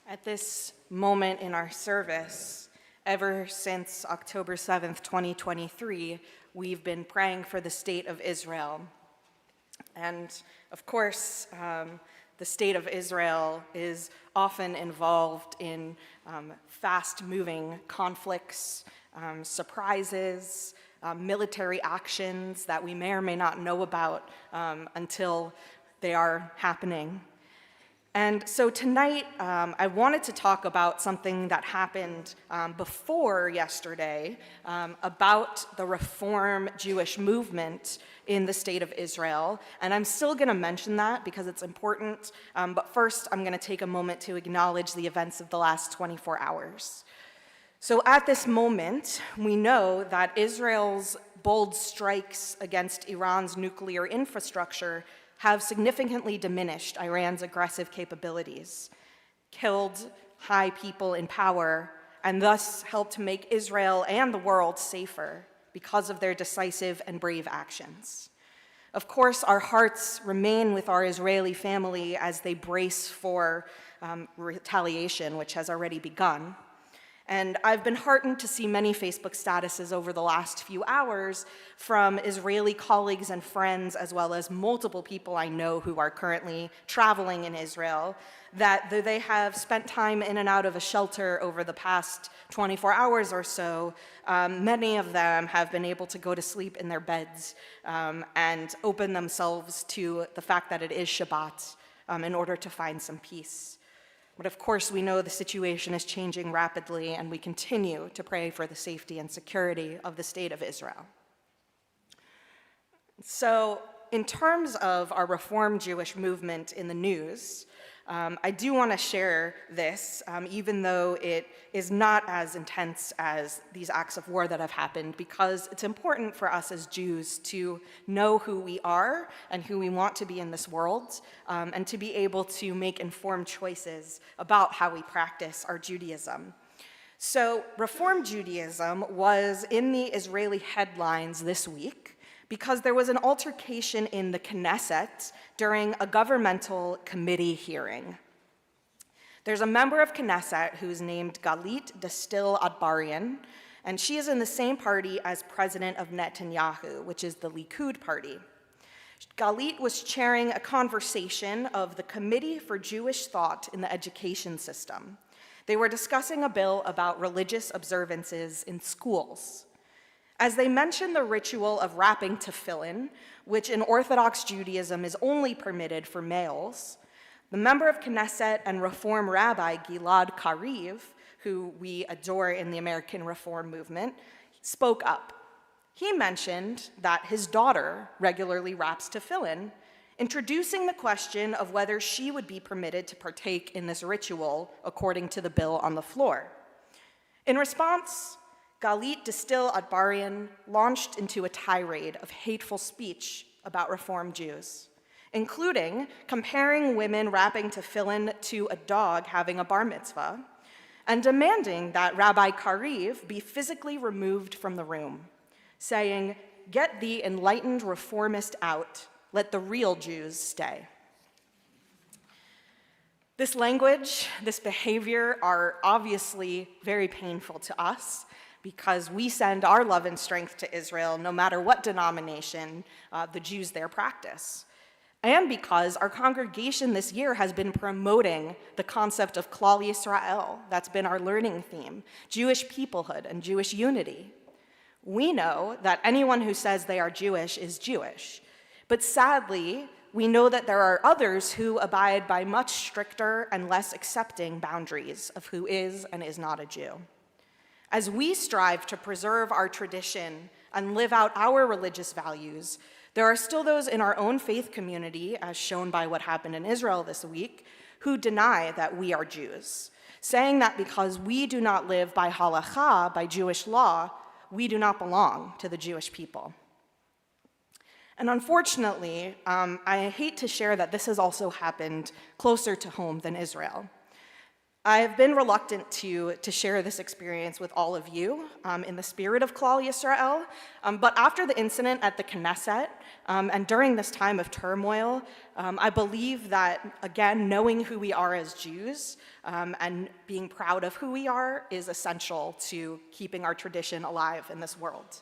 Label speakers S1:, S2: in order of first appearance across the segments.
S1: At this moment in our service, ever since October 7th, 2023, we've been praying for the state of Israel. And of course, the state of Israel is often involved in fast-moving conflicts, surprises, military actions that we may or may not know about until they are happening. And so tonight, I wanted to talk about something that happened before yesterday about the Reform Jewish movement in the state of Israel. And I'm still going to mention that because it's important. But first, I'm going to take a moment to acknowledge the events of the last 24 hours. So at this moment, we know that Israel's bold strikes against Iran's nuclear infrastructure have significantly diminished Iran's aggressive capabilities, killed high people in power, and thus helped make Israel and the world safer because of their decisive and brave actions. Of course, our hearts remain with our Israeli family as they brace for retaliation, which has already begun. And I've been heartened to see many Facebook statuses over the last few hours from Israeli colleagues and friends, as well as multiple people I know who are currently traveling in Israel, that though they have spent time in and out of a shelter over the past 24 hours or so, many of them have been able to go to sleep in their beds and open themselves to the fact that it is Shabbat in order to find some peace. But of course, we know the situation is changing rapidly, and we continue to pray for the safety and security of the state of Israel. So, in terms of our Reform Jewish movement in the news, I do want to share this, even though it is not as intense as these acts of war that have happened, because it's important for us as Jews to know who we are and who we want to be in this world, and to be able to make informed choices about how we practice our Judaism. So, Reform Judaism was in the Israeli headlines this week because there was an altercation in the Knesset during a governmental committee hearing. There's a member of Knesset who's named Galit Distil Adbarian, and she is in the same party as President of Netanyahu, which is the Likud party. Galit was chairing a conversation of the Committee for Jewish Thought in the Education System. They were discussing a bill about religious observances in schools. As they mentioned the ritual of wrapping tefillin, which in Orthodox Judaism is only permitted for males, the member of Knesset and Reform Rabbi Gilad Kariv, who we adore in the American Reform movement, spoke up. He mentioned that his daughter regularly wraps tefillin, introducing the question of whether she would be permitted to partake in this ritual according to the bill on the floor. In response, Galit Distil Adbarian launched into a tirade of hateful speech about Reform Jews, including comparing women wrapping tefillin to a dog having a bar mitzvah, and demanding that Rabbi Kariv be physically removed from the room, saying, "Get the enlightened reformist out, let the real Jews stay." This language, this behavior are obviously very painful to us, because we send our love and strength to Israel no matter what denomination the Jews there practice. And because our congregation this year has been promoting the concept of Klal Yisrael, that's been our learning theme, Jewish peoplehood and Jewish unity. We know that anyone who says they are Jewish is Jewish, but sadly, we know that there are others who abide by much stricter and less accepting boundaries of who is and is not a Jew. As we strive to preserve our tradition and live out our religious values, there are still those in our own faith community, as shown by what happened in Israel this week, who deny that we are Jews, saying that because we do not live by halakha, by Jewish law, we do not belong to the Jewish people. And unfortunately, I hate to share that this has also happened closer to home than Israel. I've been reluctant to share this experience with all of you in the spirit of Klal Yisrael, but after the incident at the Knesset and during this time of turmoil, I believe that, again, knowing who we are as Jews and being proud of who we are is essential to keeping our tradition alive in this world.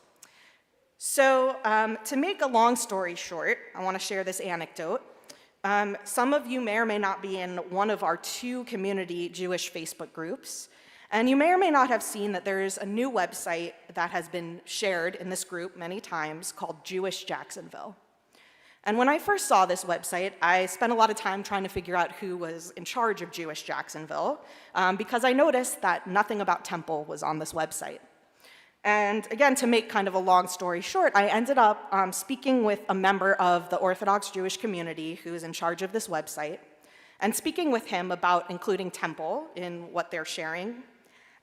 S1: So to make a long story short, I want to share this anecdote. Some of you may or may not be in one of our 2 community Jewish Facebook groups, and you may or may not have seen that there's a new website that has been shared in this group many times called Jewish Jacksonville. And when I first saw this website, I spent a lot of time trying to figure out who was in charge of Jewish Jacksonville, because I noticed that nothing about Temple was on this website. And again, to make kind of a long story short, I ended up speaking with a member of the Orthodox Jewish community who is in charge of this website, and speaking with him about including Temple in what they're sharing.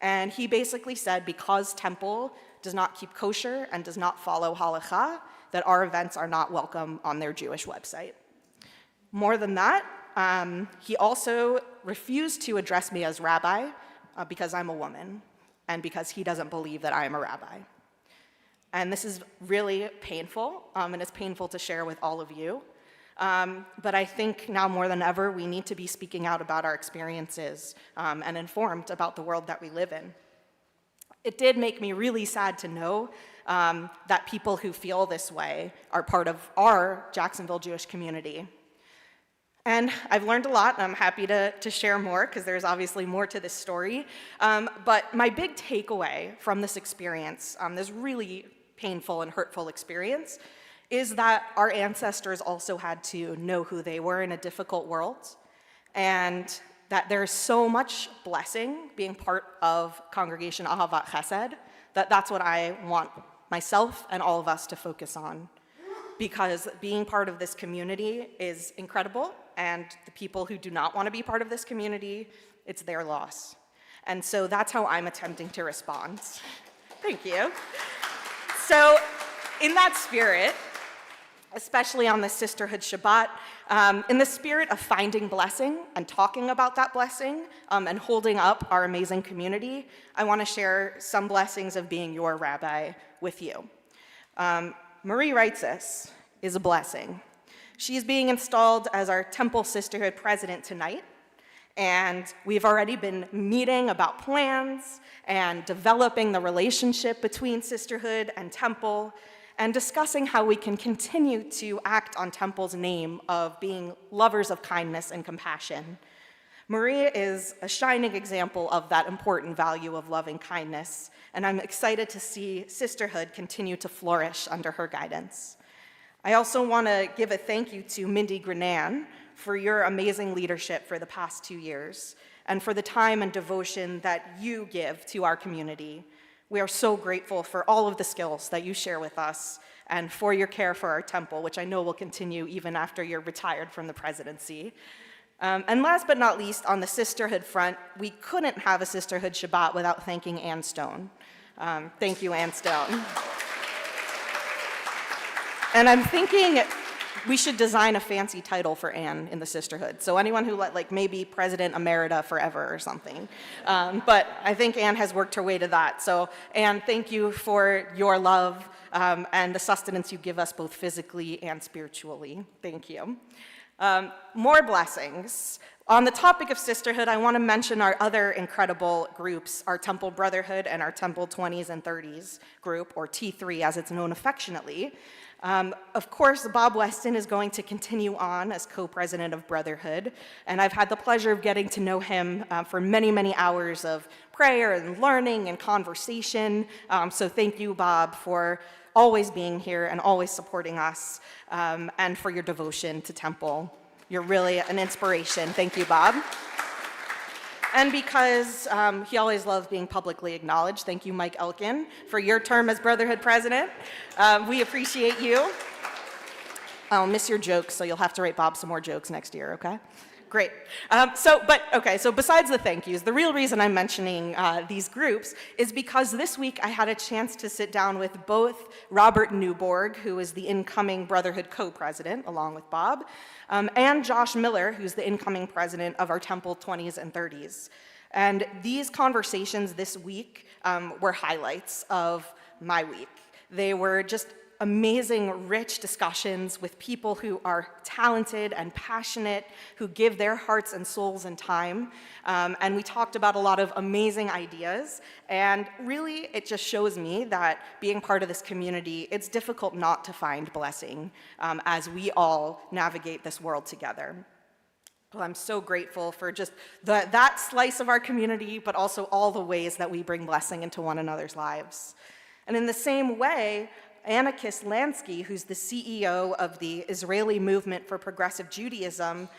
S1: And he basically said because Temple does not keep kosher and does not follow halakha, that our events are not welcome on their Jewish website. More than that, he also refused to address me as rabbi because I'm a woman, and because he doesn't believe that I am a rabbi. And this is really painful, and it's painful to share with all of you. But I think now more than ever, we need to be speaking out about our experiences and informed about the world that we live in. It did make me really sad to know that people who feel this way are part of our Jacksonville Jewish community. And I've learned a lot, and I'm happy to share more, because there's obviously more to this story. But my big takeaway from this experience, this really painful and hurtful experience, is that our ancestors also had to know who they were in a difficult world, and that there's so much blessing being part of Congregation Ahavat Chesed, that's what I want myself and all of us to focus on. Because being part of this community is incredible, and the people who do not want to be part of this community, it's their loss. And so that's how I'm attempting to respond. Thank you. So in that spirit, especially on the Sisterhood Shabbat, in the spirit of finding blessing and talking about that blessing and holding up our amazing community, I want to share some blessings of being your rabbi with you. Marie Reitzes is a blessing. She's being installed as our Temple Sisterhood president tonight, and we've already been meeting about plans and developing the relationship between Sisterhood and Temple, and discussing how we can continue to act on Temple's name of being lovers of kindness and compassion. Marie is a shining example of that important value of loving kindness, and I'm excited to see Sisterhood continue to flourish under her guidance. I also want to give a thank you to Mindy Grenan for your amazing leadership for the past 2 years, and for the time and devotion that you give to our community. We are so grateful for all of the skills that you share with us, and for your care for our temple, which I know will continue even after you're retired from the presidency. And last but not least, on the sisterhood front, we couldn't have a Sisterhood Shabbat without thanking Ann Stone. Thank you, Ann Stone. And I'm thinking we should design a fancy title for Ann in the sisterhood. So anyone who maybe President Emerita forever or something. But I think Ann has worked her way to that. So Ann, thank you for your love and the sustenance you give us both physically and spiritually. Thank you. More blessings. On the topic of sisterhood, I want to mention our other incredible groups, our Temple Brotherhood and our Temple 20s and 30s group, or T3 as it's known affectionately. Of course, Bob Weston is going to continue on as co-president of Brotherhood, and I've had the pleasure of getting to know him for many, many hours of prayer and learning and conversation. So thank you, Bob, for always being here and always supporting us, and for your devotion to Temple. You're really an inspiration. Thank you, Bob. And because he always loves being publicly acknowledged, thank you, Mike Elkin, for your term as Brotherhood president. We appreciate you. I'll miss your jokes, so you'll have to write Bob some more jokes next year, okay? Great. So besides the thank yous, the real reason I'm mentioning these groups is because this week I had a chance to sit down with both Robert Newborg, who is the incoming Brotherhood co-president, along with Bob, and Josh Miller, who's the incoming president of our Temple 20s and 30s. And these conversations this week were highlights of my week. They were just amazing, rich discussions with people who are talented and passionate, who give their hearts and souls and time. And we talked about a lot of amazing ideas. And really, it just shows me that being part of this community, it's difficult not to find blessing as we all navigate this world together. Well, I'm so grateful for just that slice of our community, but also all the ways that we bring blessing into one another's lives. And in the same way, Anarchist Lansky, who's the CEO of the Israeli Movement for Progressive Judaism,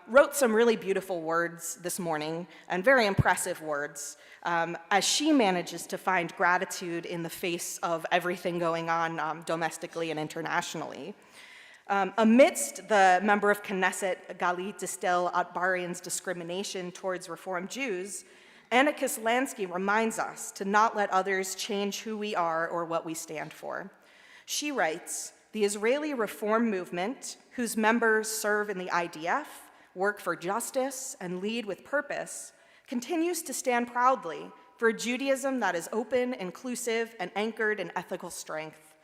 S1: wrote some really beautiful words this morning, and very impressive words, as she manages to find gratitude in the face of everything going on domestically and internationally. Amidst the member of Knesset, Galit Distel Atbarian's discrimination towards Reform Jews, Anarchist Lansky reminds us to not let others change who we are or what we stand for. She writes, "The Israeli Reform Movement, whose members serve in the IDF, work for justice, and lead with purpose, continues to stand proudly for a Judaism that is open, inclusive, and anchored in ethical strength.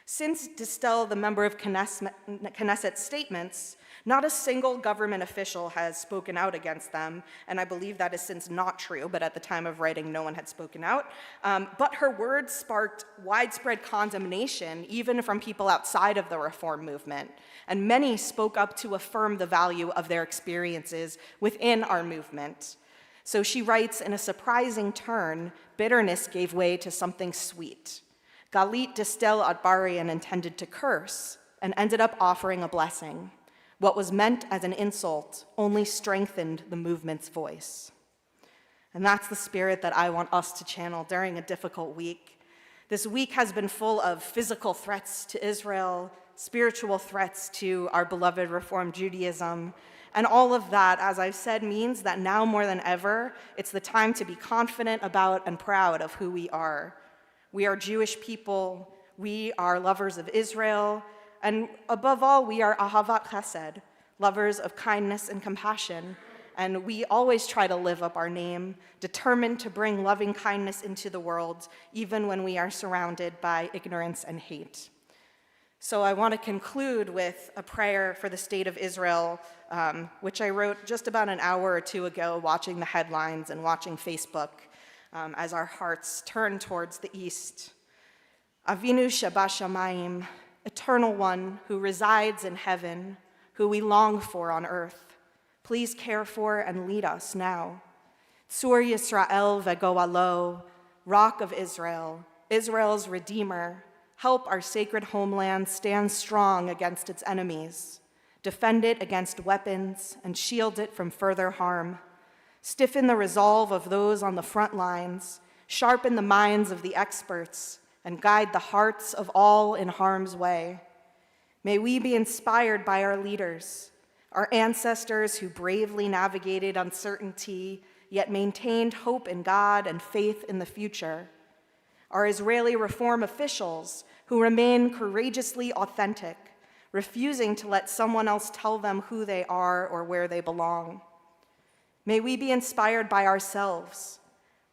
S1: Since Distel, the member of Knesset's statements, not a single government official has spoken out against them, and I believe that is since not true, but at the time of writing, no one had spoken out. But her words sparked widespread condemnation, even from people outside of the reform movement, and many spoke up to affirm the value of their experiences within our movement. So she writes, in a surprising turn, bitterness gave way to something sweet. Galit Distel Atbarian intended to curse and ended up offering a blessing. What was meant as an insult only strengthened the movement's voice." And that's the spirit that I want us to channel during a difficult week. This week has been full of physical threats to Israel, spiritual threats to our beloved Reform Judaism, and all of that, as I've said, means that now more than ever, it's the time to be confident about and proud of who we are. We are Jewish people, we are lovers of Israel, and above all, we are ahavat chesed, lovers of kindness and compassion, and we always try to live up our name, determined to bring loving kindness into the world, even when we are surrounded by ignorance and hate. So I want to conclude with a prayer for the state of Israel, which I wrote just about an hour or two ago, watching the headlines and watching Facebook, as our hearts turn towards the east. Avinu Shabashamayim, Eternal One who resides in heaven, who we long for on earth, please care for and lead us now. Tzur Yisrael vegoalo, Rock of Israel, Israel's Redeemer, help our sacred homeland stand strong against its enemies, defend it against weapons, and shield it from further harm. Stiffen the resolve of those on the front lines, sharpen the minds of the experts, and guide the hearts of all in harm's way. May we be inspired by our leaders, our ancestors who bravely navigated uncertainty, yet maintained hope in God and faith in the future. Our Israeli reform officials who remain courageously authentic, refusing to let someone else tell them who they are or where they belong. May we be inspired by ourselves,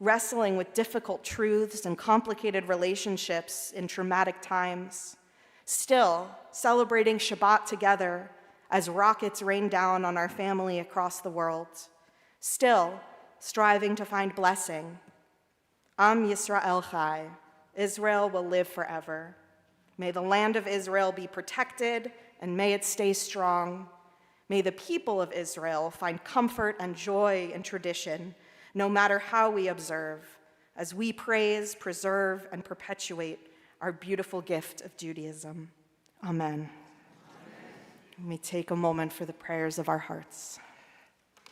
S1: wrestling with difficult truths and complicated relationships in traumatic times, still celebrating Shabbat together as rockets rain down on our family across the world, still striving to find blessing. Am Yisrael Chai, Israel will live forever. May the land of Israel be protected and may it stay strong. May the people of Israel find comfort and joy in tradition, no matter how we observe, as we praise, preserve, and perpetuate our beautiful gift of Judaism. Amen. Let me take a moment for the prayers of our hearts.